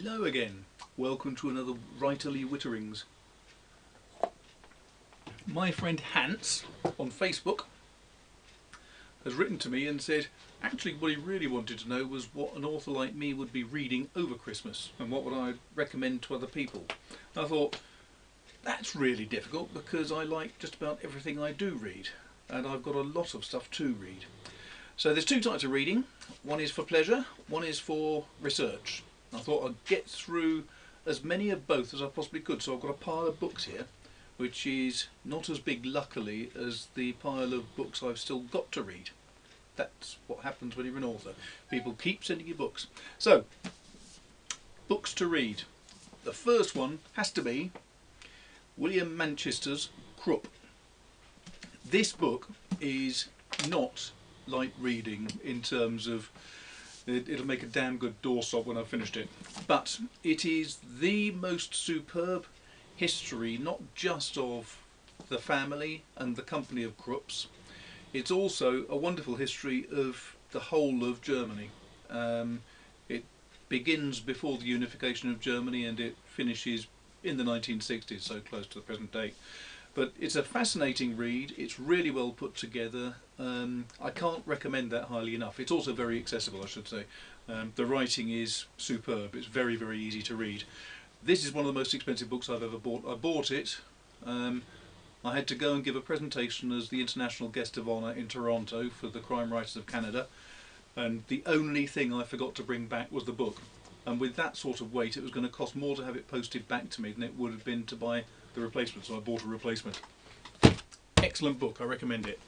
Hello again. Welcome to another Writerly Witterings. My friend Hans on Facebook has written to me and said actually what he really wanted to know was what an author like me would be reading over Christmas and what would I recommend to other people. I thought that's really difficult because I like just about everything I do read and I've got a lot of stuff to read. So there's two types of reading. One is for pleasure, one is for research. I thought I'd get through as many of both as I possibly could. So I've got a pile of books here, which is not as big, luckily, as the pile of books I've still got to read. That's what happens when you're an author. People keep sending you books. So, books to read. The first one has to be William Manchester's Crook. This book is not light reading in terms of it'll make a damn good doorstop when I've finished it, but it is the most superb history, not just of the family and the company of Crooks. It's also a wonderful history of the whole of Germany. It begins before the unification of Germany and it finishes in the 1960s, so close to the present day. But it's a fascinating read, it's really well put together. I can't recommend that highly enough. It's also very accessible, I should say. The writing is superb, it's very, very easy to read. This is one of the most expensive books I've ever bought. I bought it, I had to go and give a presentation as the International Guest of Honour in Toronto for the Crime Writers of Canada, and the only thing I forgot to bring back was the book. And with that sort of weight it was going to cost more to have it posted back to me than it would have been to buy the replacement, so I bought a replacement. Excellent book, I recommend it.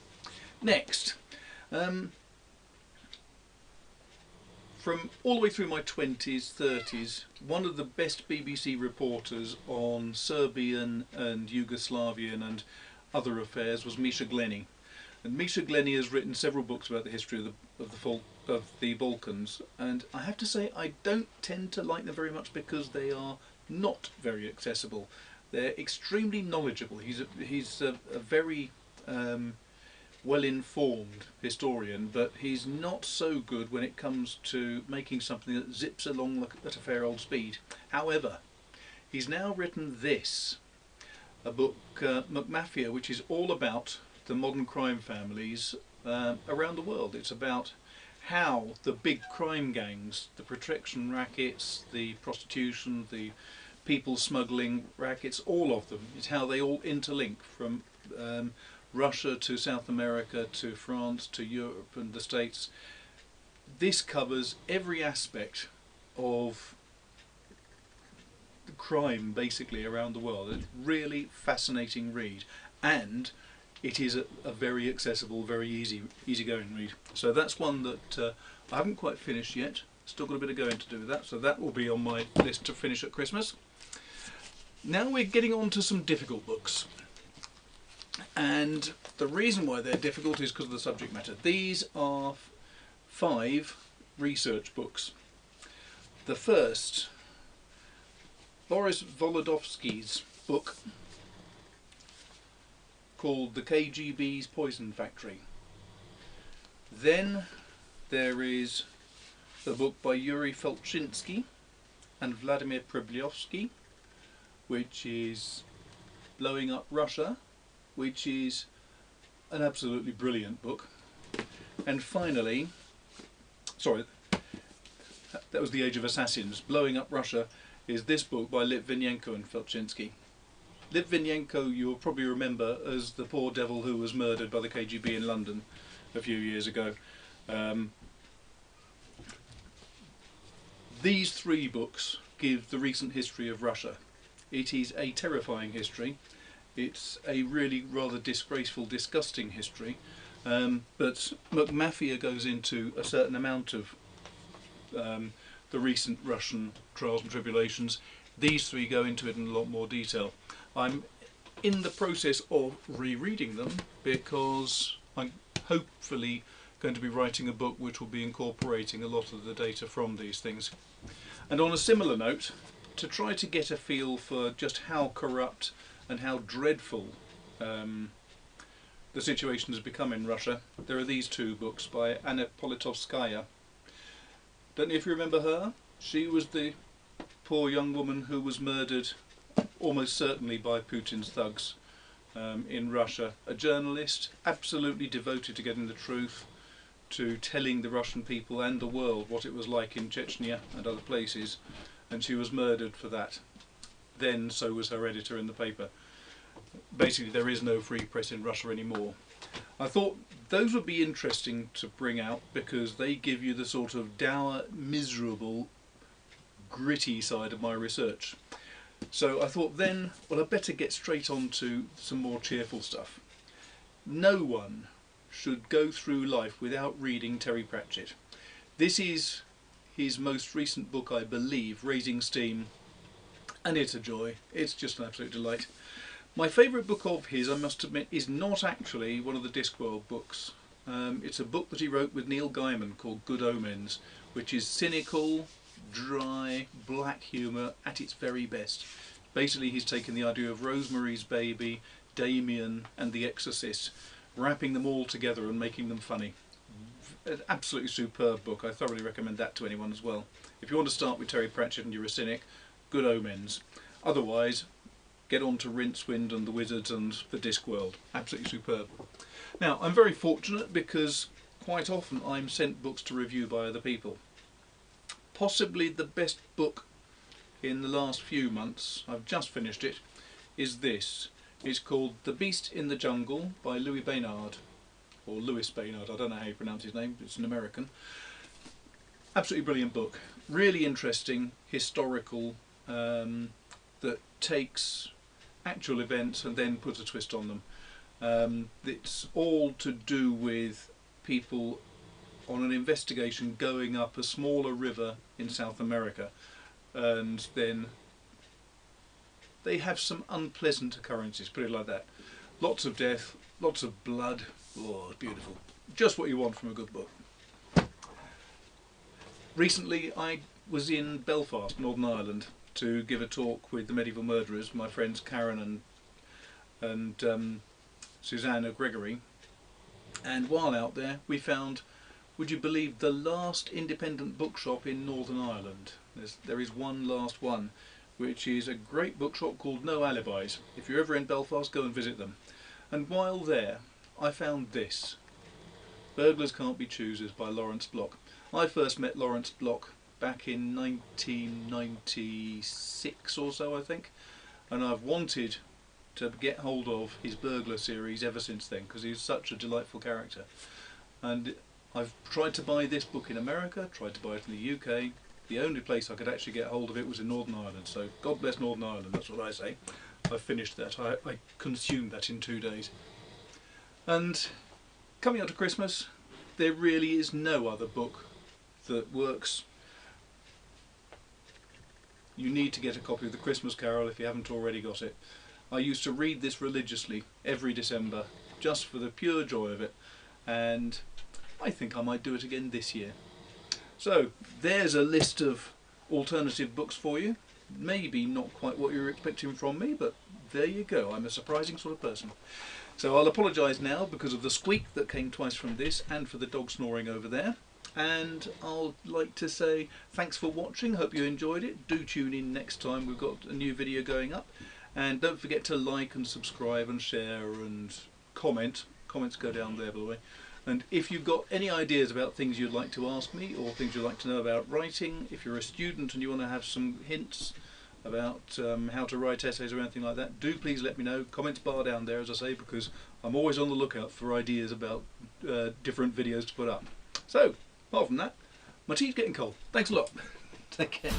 Next, from all the way through my 20s, 30s, one of the best BBC reporters on Serbian and Yugoslavian and other affairs was Misha Glenny. And Misha Glenny has written several books about the history of the Balkans, and I have to say I don't tend to like them very much because they are not very accessible. They're extremely knowledgeable. He's a very well-informed historian, but he's not so good when it comes to making something that zips along at a fair old speed. However, he's now written this, a book, Mafia, which is all about the modern crime families around the world. It's about how the big crime gangs, the protection rackets, the prostitution, the people smuggling rackets, all of them, it's how they all interlink from Russia to South America to France to Europe and the States. This covers every aspect of the crime basically around the world. It's a really fascinating read, and it is a very accessible, very easygoing read. So that's one that I haven't quite finished yet. Still got a bit of going to do with that, so that will be on my list to finish at Christmas. Now we're getting on to some difficult books, and the reason why they're difficult is because of the subject matter. These are 5 research books. The first, Boris Volodovsky's book called The KGB's Poison Factory. Then there is a book by Yuri Felchinsky and Vladimir Pribylovsky, which is Blowing Up Russia, which is an absolutely brilliant book. And finally, sorry, that was The Age of Assassins. Blowing Up Russia is this book by Litvinenko and Felchinsky. Litvinenko you'll probably remember as the poor devil who was murdered by the KGB in London a few years ago. These 3 books give the recent history of Russia. It is a terrifying history. It's a really rather disgraceful, disgusting history. But Mafia goes into a certain amount of the recent Russian trials and tribulations. These 3 go into it in a lot more detail. I'm in the process of rereading them because I'm hopefully going to be writing a book which will be incorporating a lot of the data from these things. And on a similar note, to try to get a feel for just how corrupt and how dreadful the situation has become in Russia, there are these 2 books by Politkovskaya. Don't know if you remember her. She was the poor young woman who was murdered almost certainly by Putin's thugs in Russia. A journalist absolutely devoted to getting the truth, to telling the Russian people and the world what it was like in Chechnya and other places, and she was murdered for that. Then so was her editor in the paper. Basically there is no free press in Russia anymore. I thought those would be interesting to bring out because they give you the sort of dour, miserable, gritty side of my research. So I thought then, well, I'd better get straight on to some more cheerful stuff. No one should go through life without reading Terry Pratchett. This is his most recent book, I believe, Raising Steam, and it's a joy. It's just an absolute delight. My favourite book of his, I must admit, is not actually one of the Discworld books. It's a book that he wrote with Neil Gaiman called Good Omens, which is cynical, dry, black humour at its very best. Basically he's taken the idea of Rosemary's Baby, Damien and The Exorcist, wrapping them all together and making them funny. An absolutely superb book. I thoroughly recommend that to anyone as well. If you want to start with Terry Pratchett and you're a cynic, Good Omens. Otherwise, get on to Rincewind and The Wizards and The Discworld. Absolutely superb. Now, I'm very fortunate because quite often I'm sent books to review by other people. Possibly the best book in the last few months, I've just finished it, is this. It's called The Beast in the Jungle by Louis Baynard, or Louis Baynard, I don't know how you pronounce his name, it's an American. Absolutely brilliant book, really interesting, historical, that takes actual events and then puts a twist on them. It's all to do with people on an investigation going up a smaller river in South America, and then they have some unpleasant occurrences, put it like that. Lots of death, lots of blood. Oh, it's beautiful. Just what you want from a good book. Recently I was in Belfast, Northern Ireland, to give a talk with the medieval murderers, my friends Karen and Susanna Gregory, and while out there we found, would you believe, the last independent bookshop in Northern Ireland. There is one last one, which is a great bookshop called No Alibis. If you're ever in Belfast, go and visit them. And while there, I found this, Burglars Can't Be Choosers by Lawrence Block. I first met Lawrence Block back in 1996 or so, I think, and I've wanted to get hold of his Burglar series ever since then, because he's such a delightful character. And I've tried to buy this book in America, tried to buy it in the UK. The only place I could actually get hold of it was in Northern Ireland, so God bless Northern Ireland, that's what I say. I finished that, I consumed that in 2 days. And coming up to Christmas, there really is no other book that works. You need to get a copy of The Christmas Carol if you haven't already got it. I used to read this religiously every December, just for the pure joy of it, and I think I might do it again this year. So there's a list of alternative books for you. Maybe not quite what you're expecting from me, but there you go. I'm a surprising sort of person. So I'll apologise now because of the squeak that came twice from this and for the dog snoring over there. And I'll like to say thanks for watching. Hope you enjoyed it. Do tune in next time. We've got a new video going up. And don't forget to like and subscribe and share and comment. Comments go down there, by the way. And if you've got any ideas about things you'd like to ask me or things you'd like to know about writing, if you're a student and you want to have some hints about how to write essays or anything like that, do please let me know. Comments bar down there, as I say, because I'm always on the lookout for ideas about different videos to put up. So, apart from that, my tea's getting cold. Thanks a lot. Take care.